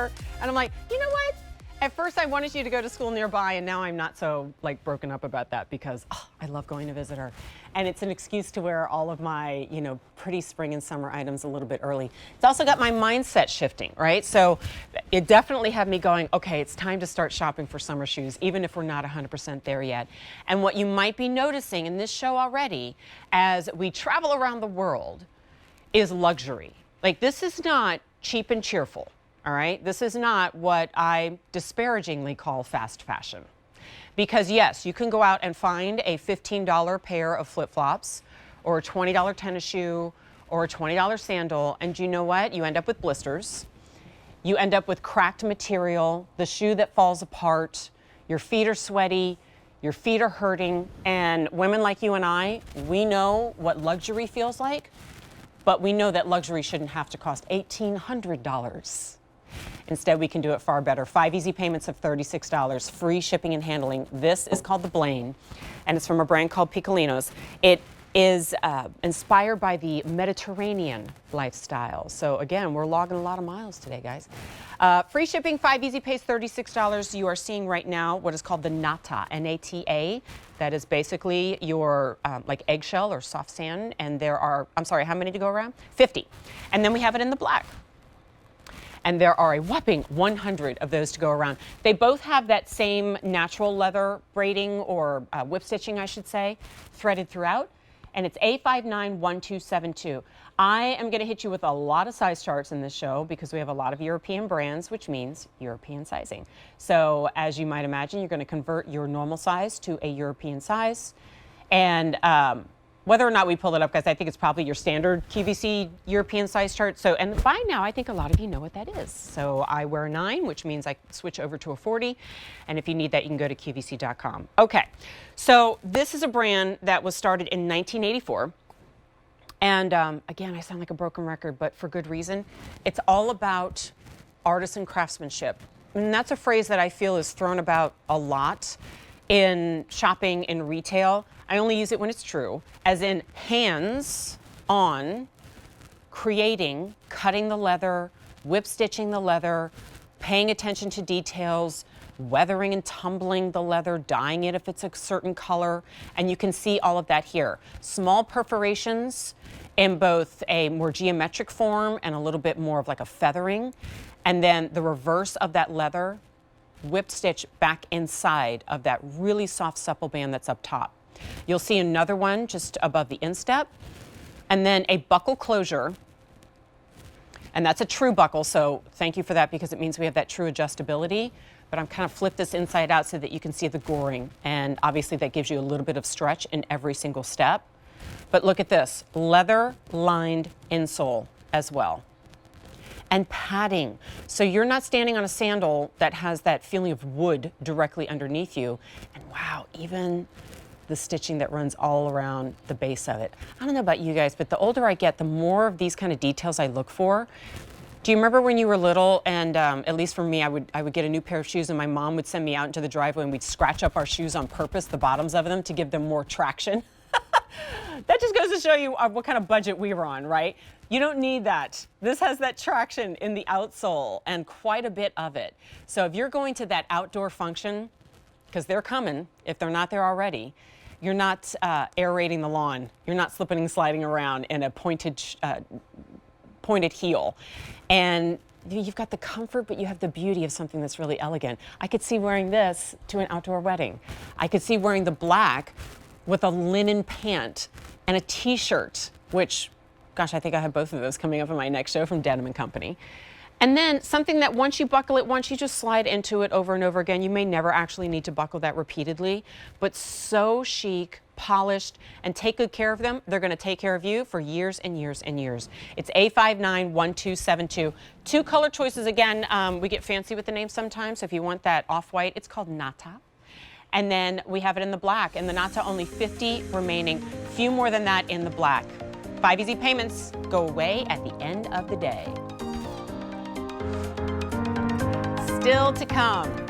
visitor. And I'm like, you know what? At first I wanted you to go to school nearby, and now I'm not so like broken up about that because I love going to visitor. And it's an excuse to wear all of my, pretty spring and summer items a little bit early. It's also got my mindset shifting, right? So it definitely had me going, okay, it's time to start shopping for summer shoes, even if we're not 100% there yet. And what you might be noticing in this show already, as we travel around the world, is luxury. Like, this is not cheap and cheerful. All right, this is not what I disparagingly call fast fashion. Because yes, you can go out and find a $15 pair of flip-flops or a $20 tennis shoe or a $20 sandal, and you know what? You end up with blisters. You end up with cracked material, the shoe that falls apart, your feet are sweaty, your feet are hurting, and women like you and I, we know what luxury feels like, but we know that luxury shouldn't have to cost $1,800. Instead, we can do it far better. 5 easy payments of $36, free shipping and handling. This is called the Blaine, and it's from a brand called Pikolinos. It is inspired by the Mediterranean lifestyle. So again, we're logging a lot of miles today, guys. Free shipping, 5 easy pays, $36. You are seeing right now what is called the Nata, N-A-T-A. That is basically your like eggshell or soft sand. And there are, I'm sorry, how many to go around? 50. And then we have it in the black. And there are a whopping 100 of those to go around. They both have that same natural leather braiding or whip stitching, I should say, threaded throughout. And it's A591272. I am going to hit you with a lot of size charts in this show because we have a lot of European brands, which means European sizing. So as you might imagine, you're going to convert your normal size to a European size. And whether or not we pull it up, guys, I think it's probably your standard QVC European size chart. So, and by now, I think a lot of you know what that is. So I wear a 9, which means I switch over to a 40. And if you need that, you can go to QVC.com. Okay, so this is a brand that was started in 1984. And again, I sound like a broken record, but for good reason. It's all about artisan craftsmanship. And that's a phrase that I feel is thrown about a lot in shopping, in retail. I only use it when it's true, as in hands-on, creating, cutting the leather, whip stitching the leather, paying attention to details, weathering and tumbling the leather, dyeing it if it's a certain color, and you can see all of that here. Small perforations in both a more geometric form and a little bit more of like a feathering, and then the reverse of that leather, whip stitch back inside of that really soft supple band that's up top. You'll see another one just above the instep, and then a buckle closure, and that's a true buckle, so thank you for that because it means we have that true adjustability, but I'm kind of flipped this inside out so that you can see the goring, and obviously that gives you a little bit of stretch in every single step. But look at this, leather-lined insole as well. And padding. So you're not standing on a sandal that has that feeling of wood directly underneath you. And wow, even the stitching that runs all around the base of it. I don't know about you guys, but the older I get, the more of these kind of details I look for. Do you remember when you were little and at least for me, I would get a new pair of shoes and my mom would send me out into the driveway and we'd scratch up our shoes on purpose, the bottoms of them, to give them more traction? That just goes to show you what kind of budget we were on, right? You don't need that. This has that traction in the outsole and quite a bit of it. So if you're going to that outdoor function, because they're coming, if they're not there already, you're not aerating the lawn. You're not slipping and sliding around in a pointed heel. And you've got the comfort, but you have the beauty of something that's really elegant. I could see wearing this to an outdoor wedding. I could see wearing the black with a linen pant and a t-shirt, which, gosh, I think I have both of those coming up in my next show from Denim & Company. And then something that once you buckle it, once you just slide into it over and over again, you may never actually need to buckle that repeatedly, but so chic, polished, and take good care of them. They're going to take care of you for years and years and years. It's A591272. 2 color choices again. We get fancy with the name sometimes, so if you want that off-white, it's called Nata. And then we have it in the black, and the Nata only 50 remaining. Few more than that in the black. 5 easy payments go away at the end of the day. Still to come.